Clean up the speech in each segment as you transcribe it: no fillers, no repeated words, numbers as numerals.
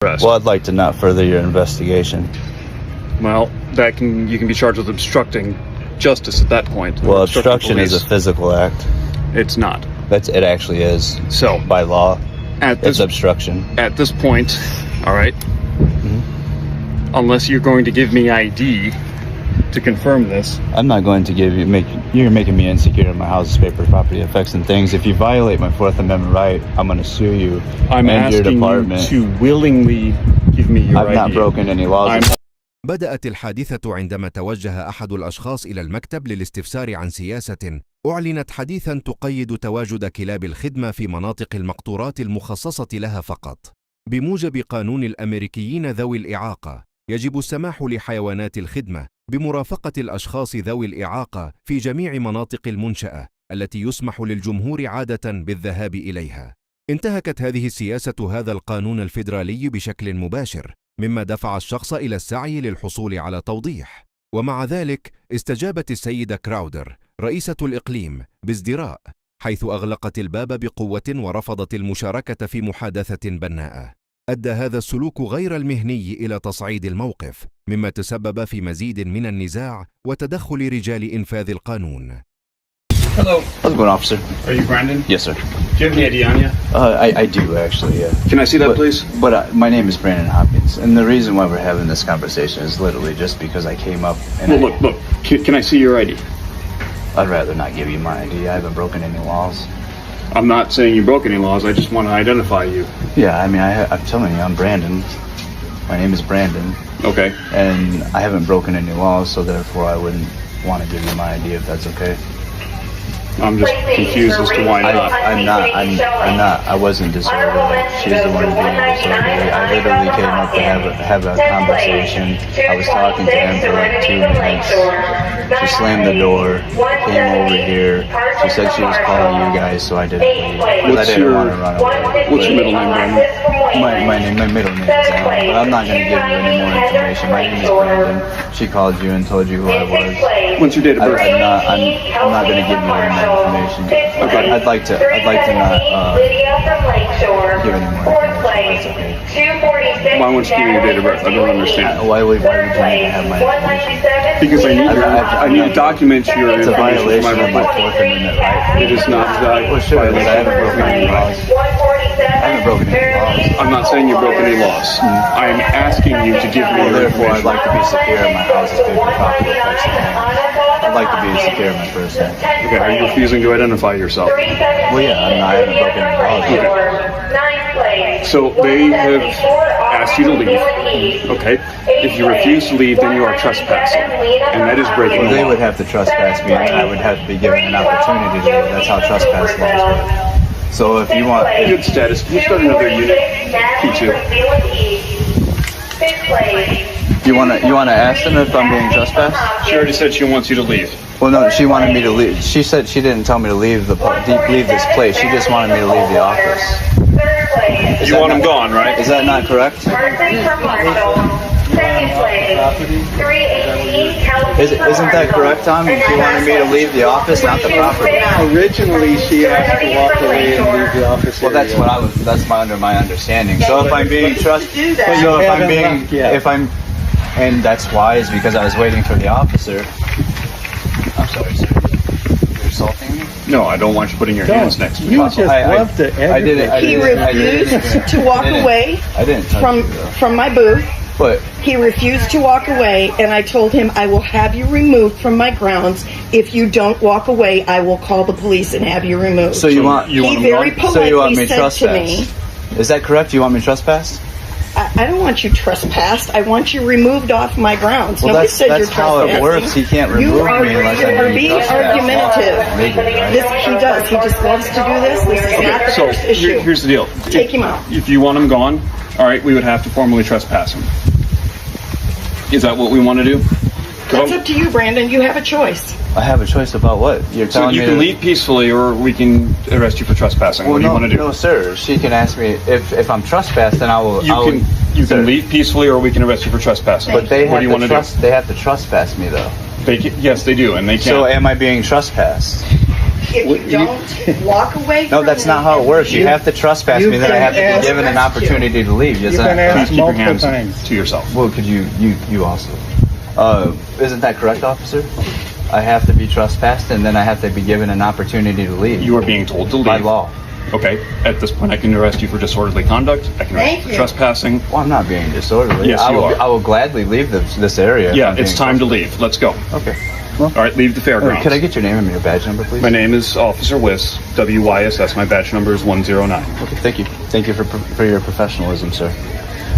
arrest. Well, I'd like to not further your investigation. Well, you can be charged with obstructing justice at that point. Well, obstruction is a physical act. It's not. It actually is. So, by law, it's obstruction. At this point, all right, unless you're going to give me ID to confirm this. I'm not going to you're making me insecure in my house's paper property effects and things. If you violate my Fourth Amendment right, I'm going to sue you and your department. I'm asking you to willingly give me your ID. I've not broken any laws. بدأت الحادثة عندما توجه أحد الأشخاص إلى المكتب للاستفسار عن سياسة أعلنت حديثا تقيد تواجد كلاب الخدمة في مناطق المقطورات المخصصة لها فقط. بموجب قانون الأمريكيين ذوي الإعاقة، يجب السماح لحيوانات الخدمة بمرافقة الأشخاص ذوي الإعاقة في جميع مناطق المنشأة التي يسمح للجمهور عادة بالذهاب إليها. انتهكت هذه السياسة هذا القانون الفيدرالي بشكل مباشر، مما دفع الشخص إلى السعي للحصول على توضيح. ومع ذلك استجابت السيدة كراودر رئيسة الإقليم بازدراء، حيث أغلقت الباب بقوة ورفضت المشاركة في محادثة بناءة. أدى هذا السلوك غير المهني إلى تصعيد الموقف، مما تسبب في مزيد من النزاع وتدخل رجال إنفاذ القانون. Hello. How's it going, officer? Are you Brandon? Yes, sir. Do you have any ID on you? I do, actually, yeah. Can I see that, please? But my name is Brandon Hopkins, and the reason why we're having this conversation is literally just because I came up and Well, look. Can I see your ID? I'd rather not give you my ID. I haven't broken any laws. I'm not saying you broke any laws. I just want to identify you. Yeah, I mean, I'm telling you, I'm Brandon. My name is Brandon. Okay. And I haven't broken any laws, so therefore I wouldn't want to give you my ID if that's okay. I'm just confused as to why not. I'm not. I wasn't disorderly. She's the one being disorderly. I literally came up to have a conversation. I was talking to him for like 2 minutes. She slammed the door, came over here. She said she was calling you guys, so I didn't leave. Because I didn't want to run away. What's your middle name, Brandon? My middle name is Alan, but I'm not going to give you any more information. My name is Brandon. She called you and told you who I was. What's your date of birth? I'm not going to give you any more information. Okay. I'd like to not give any more information. That's okay. Why won't you give me your date of birth? I don't understand. Why would you need to have my information? Because I need to document your It's a information for violation of my Fourth Amendment right. It is not a Well, sure, because I haven't broken any laws. I haven't broken any laws. I'm not saying you broke any laws. I am asking you to give me Well, your therefore, I'd information. like to be secure in my house's paper property effects and things. I'd like to be secure in my person. Okay, are you refusing to identify yourself? Well, yeah, I haven't broken any laws. So they have asked you to leave. Okay. If you refuse to leave, then you are trespassing, and that is breaking Well, the they law. would have to trespass me, and I would have to be given an opportunity to leave. That's how trespass laws work. So if you want... Good status. Can you start another unit? P2. You want to ask them if I'm being trespassed? She already said she wants you to leave. Well, no, she wanted me to leave. She said she didn't tell me to leave this place. She just wanted me to leave the office. You want him gone, right? Is that not correct? Isn't that correct, Tom? She wanted me to leave the office, not the property. Originally, she asked to walk away and leave the office. Well, that's under my understanding. So if I'm being and that's why is because I was waiting for the officer. I'm sorry, sir. You're assaulting me? No, I don't want you putting your hands next to me. You just love to aggravate. He refused to walk away I didn't touch you, though. from my booth. But He refused to walk away, and I told him, I will have you removed from my grounds. If you don't walk away, I will call the police and have you removed. so you want He very so you want politely me said to trespassed? me, Is that correct? You want me trespassed? I don't want you trespassed. I want you removed off my grounds. Well, Nobody said that's you're how it trespassing. works. He can't remove me unless I'm You're being argumentative. Maybe, right? He does. He just loves to do this. This is not the So first issue. here's the deal. Take him out. If you want him gone, all right, we would have to formally trespass him. Is that what we want to do? That's up to you, Brandon. You have a choice. I have a choice about what? You're So telling you me can to leave peacefully, or we can arrest you for trespassing. Well, What do you want to do? No, sir. She can ask me if I'm trespassed, then I will. You can leave peacefully, or we can arrest you for trespassing. But they what have do you want to to trust. They have to trespass me, though. do? Yes, they do, and they So can't. am I being trespassed? If you don't walk away No, from that's me not how it works. You have to trespass you me, then I can have to ask- be given an opportunity to leave. You Isn't can that ask Please keep your hands multiple times. to yourself. Well, could you also? Isn't that correct, officer? I have to be trespassed, and then I have to be given an opportunity to leave. You are being told to leave. By law. Okay. At this point, I can arrest you for disorderly conduct. I can arrest you for trespassing. Well, I'm not being disorderly. Yes, you are. I will gladly leave this area. if Yeah, I'm it's being time to leave. Let's go. Okay. All right, leave the fairgrounds. Could I get your name and your badge number, please? My name is Officer Wiss, WYSS. My badge number is 109. Okay, thank you. Thank you for your professionalism, sir.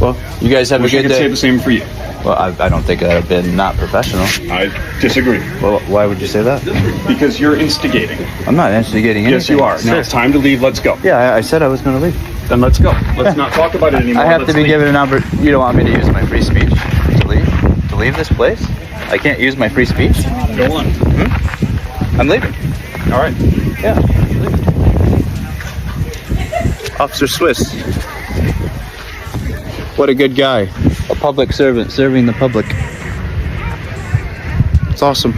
Well, you guys have Wish a I good could say day. the same for you. Well, I don't think I've been not professional. I disagree. Well, why would you say that? Because you're instigating. I'm not instigating anything. Yes, you are. Now it's time to leave. Let's go. Yeah, I said I was going to leave. Then let's go. Let's not talk about it anymore. I have Let's to be leave. given an opportunity. You don't want me to use my free speech to leave? To leave this place? I can't use my free speech? Go on. I'm leaving. All right. Yeah. I'm leaving. Officer Swiss. What a good guy. A public servant serving the public. It's awesome.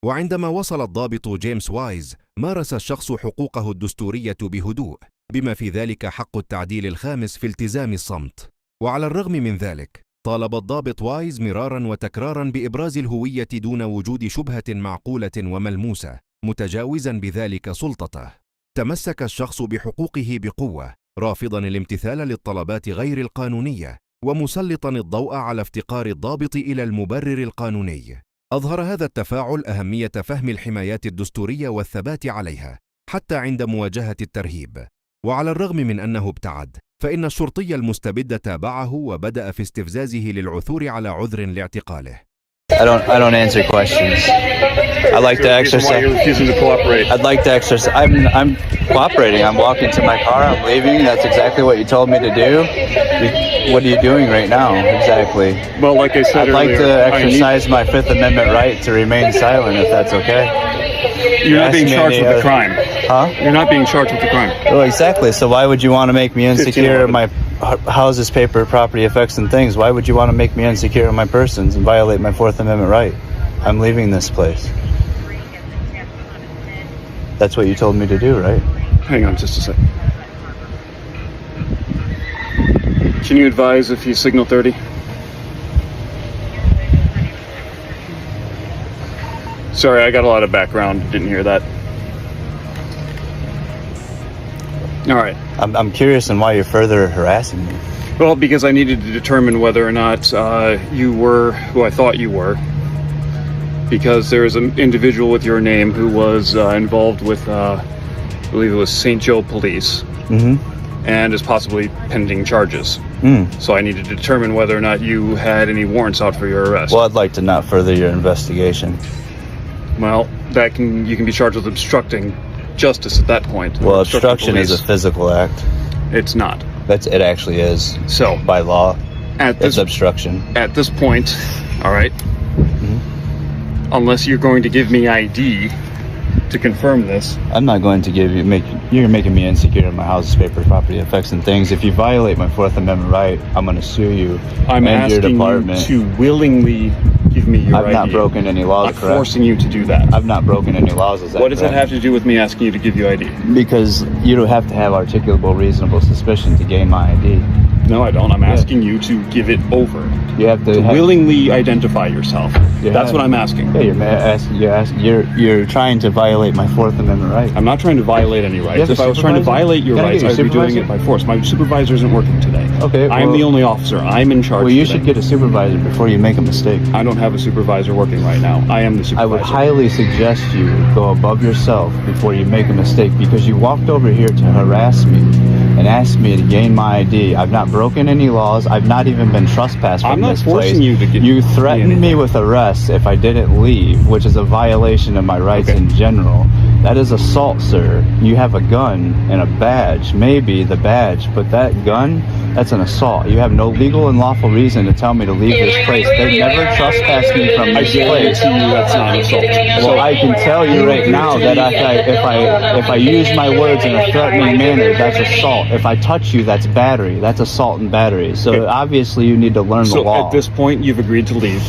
وعندما وصل الضابط جيمس وايز مارس الشخص حقوقه الدستورية بهدوء، بما في ذلك حق التعديل الخامس في التزام الصمت. وعلى الرغم من ذلك طالب الضابط وايز مرارا وتكرارا بإبراز الهوية دون وجود شبهة معقولة وملموسة، متجاوزا بذلك سلطته. تمسك الشخص بحقوقه بقوة، رافضا الامتثال للطلبات غير القانونية، ومسلطا الضوء على افتقار الضابط إلى المبرر القانوني. أظهر هذا التفاعل أهمية فهم الحمايات الدستورية والثبات عليها حتى عند مواجهة الترهيب. وعلى الرغم من أنه ابتعد، فإن الشرطي المستبد تابعه وبدأ في استفزازه للعثور على عذر لاعتقاله. I don't answer questions. I like to exercise. Why you're refusing to cooperate? I'd like to exercise. I'm cooperating. I'm walking to my car. I'm leaving. That's exactly what you told me to do. What are you doing right now? Exactly. Well, like I said I'd like earlier, to exercise my Fifth Amendment right to remain silent, if that's okay. You're not Ask being me charged any with a other- crime. Huh? You're not being charged with a crime. Well, exactly. So why would you want to make me insecure of 1511. my houses, paper, property, effects, and things? Why would you want to make me insecure of my persons and violate my Fourth Amendment right? I'm leaving this place. That's what you told me to do, right? Hang on just a sec. Can you advise if you signal 30? Sorry, I got a lot of background. Didn't hear that. All right. I'm curious on why you're further harassing me. Well, because I needed to determine whether or not you were who I thought you were. Because there is an individual with your name who was involved with, I believe it was St. Joe Police, and is possibly pending charges. So I needed to determine whether or not you had any warrants out for your arrest. Well, I'd like to not further your investigation. Well, you can be charged with obstructing justice at that point. Well, Obstructing obstruction is a police. physical act. It's not. It actually is. So By law, at it's obstruction. At this point, all right. Unless you're going to give me ID to confirm this. I'm not going to you're making me insecure in my house's paper, property, effects, and things. If you violate my Fourth Amendment right, I'm going to sue you I'm and your asking department. you to willingly give me your I've ID. not broken any laws, I'm correct? forcing you to do that. I've not broken any laws. Is that What does that correct? have to do with me asking you to give you ID? Because you don't have to have articulable, reasonable suspicion to gain my ID. No, I don't. I'm asking you to give it over. You have to Willingly identify yourself. That's what I'm asking. Yeah, you're trying to violate my Fourth Amendment right. I'm not trying to violate any rights. You have If a I was trying to supervisor? violate your Can I rights, get I'd your be doing it supervisor? by force. My supervisor isn't working today. Okay, I'm well- the only officer. I'm in charge. Well, you today. should get a supervisor before you make a mistake. I don't have a supervisor working right now. I am the supervisor. I would highly suggest you go above yourself before you make a mistake, because you walked over here to harass me and asked me to gain my ID. I've not broken any laws. I've not even been trespassed from I'm not this forcing place. you to get You threatened me with arrest if I didn't leave, which is a violation of my rights in general. That is assault, sir. You have a gun and a badge, maybe the badge, but that gun, that's an assault. You have no legal and lawful reason to tell me to leave this place. They never trespassed me from I this place. guarantee you that's not an assault. Well, I can tell you right now that if I use my words in a threatening manner, that's assault. If I touch you, that's battery. That's assault and battery. So obviously you need to learn the So law. at this point, you've agreed to leave.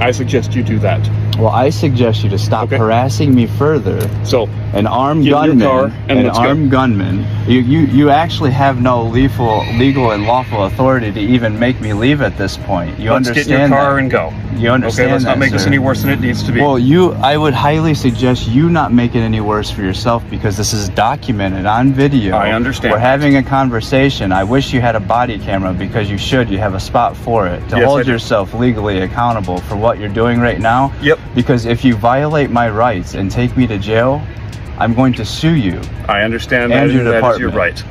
I suggest you do that. Well, I suggest you to stop harassing me further. So, An armed get in your gunman, car and let's go. gunman. You actually have no legal and lawful authority to even make me leave at this point. You Let's understand get in your car that? and go. You understand Okay, let's that, not make this sir? any worse than it needs to be. Well, I would highly suggest you not make it any worse for yourself, because this is documented on video. I understand. We're having a conversation. I wish you had a body camera, because you should. You have a spot for it to hold yourself legally accountable for what you're doing right now. Yep. Because if you violate my rights and take me to jail, I'm going to sue you. I understand that, and your that is department. your right.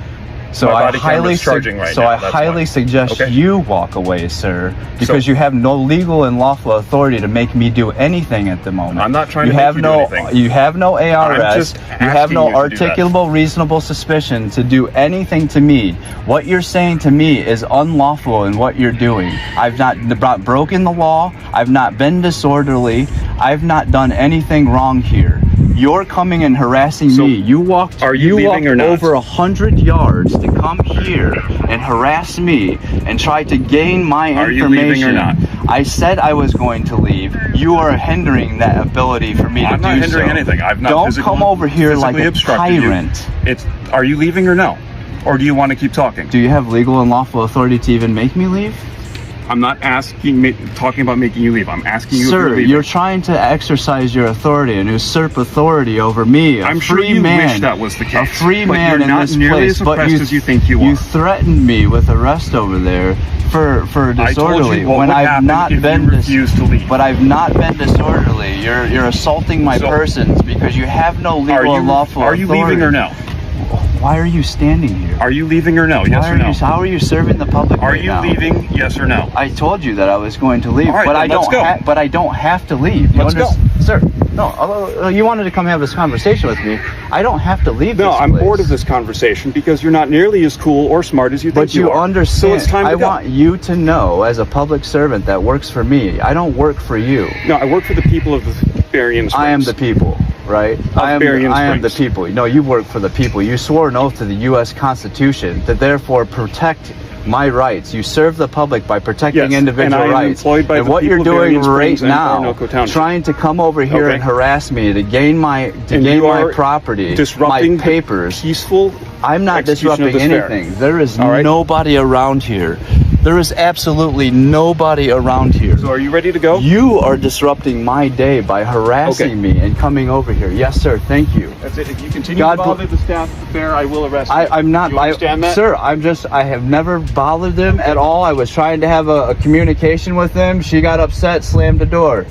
So My I body camera's charging right now, I that's highly why. suggest Okay. you walk away, sir, because you have no legal and lawful authority to make me do anything at the moment. I'm not trying to make you do anything. You have no ARS. just You have asking no you to do that. articulable, reasonable suspicion to do anything to me. What you're saying to me is unlawful in what you're doing. I've not broken the law. I've not been disorderly. I've not done anything wrong here. You're coming and harassing me. You walked. Are you leaving or not? Over 100 yards to come here and harass me and try to gain my information. Are you leaving or not? I said I was going to leave. You are hindering that ability for me to do so. I'm not hindering anything. I've not Don't come over here like a tyrant. Are you leaving or no? Or do you want to keep talking? Do you have legal and lawful authority to even make me leave? I'm not talking about making you leave. I'm asking you if Sir, you're leaving. you're trying to exercise your authority and usurp authority over me, I'm sure you wish that was the case. A free but man you're in not this nearly place. as oppressed as you think you are. You threatened me with arrest over there for disorderly. I told you what when would I've happen not if been you refuse to leave. But I've not been disorderly. You're assaulting my persons because you have no legal and lawful authority. Are you leaving or no? Why are you standing here? Are you leaving or no? Yes or no? How are you serving the public Are right you now? leaving? Yes or no? I told you that I was going to leave, All right, but then let's go. But I don't have to leave. Let's go. Sir. No, you wanted to come have this conversation with me. I don't have to leave. No, this I'm place. bored of this conversation because you're not nearly as cool or smart as you think But you are. understand. So it's time to I want you to know, as a public servant that works for me, I don't work for you. No, I work for the people of the Berrien Springs. I am the people, right? I am the people. No, you work for the people. You swore an oath to the U.S. Constitution to therefore protect my rights. You serve the public by protecting individual and I am rights. employed by and the what you're people of doing Berrien right Springs and now, Orinoco Township. trying to come over here and harass me to gain my property, disrupting my papers. Peaceful. I'm not disrupting anything. There is nobody around here. There is absolutely nobody around here. So are you ready to go? You are disrupting my day by harassing me and coming over here. Yes, sir. Thank you. That's it. If you continue to bother the staff at the fair, I will arrest you. I'm not. Do you understand that? Sir, I have never bothered them at all. I was trying to have a communication with them. She got upset, slammed the door.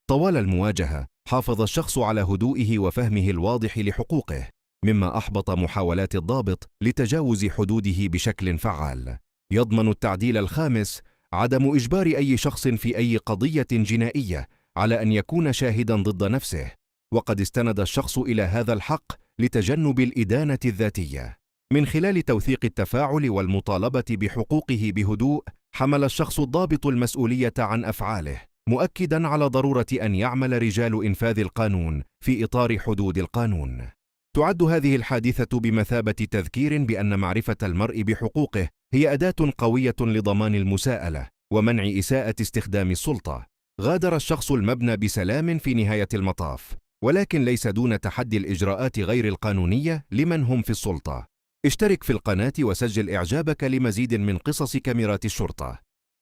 طوال المواجهة حافظ الشخص على هدوئه وفهمه الواضح لحقوقه، مما أحبط محاولات الضابط لتجاوز حدوده بشكل فعال. يضمن التعديل الخامس عدم إجبار أي شخص في أي قضية جنائية على أن يكون شاهدا ضد نفسه، وقد استند الشخص إلى هذا الحق لتجنب الإدانة الذاتية. من خلال توثيق التفاعل والمطالبة بحقوقه بهدوء، حمل الشخص الضابط المسؤولية عن أفعاله، مؤكدا على ضرورة أن يعمل رجال إنفاذ القانون في إطار حدود القانون. تعد هذه الحادثة بمثابة تذكير بأن معرفة المرء بحقوقه هي أداة قوية لضمان المساءلة ومنع إساءة استخدام السلطة. غادر الشخص المبنى بسلام في نهاية المطاف، ولكن ليس دون تحدي الإجراءات غير القانونية لمن هم في السلطة. اشترك في القناة وسجل إعجابك لمزيد من قصص كاميرات الشرطة.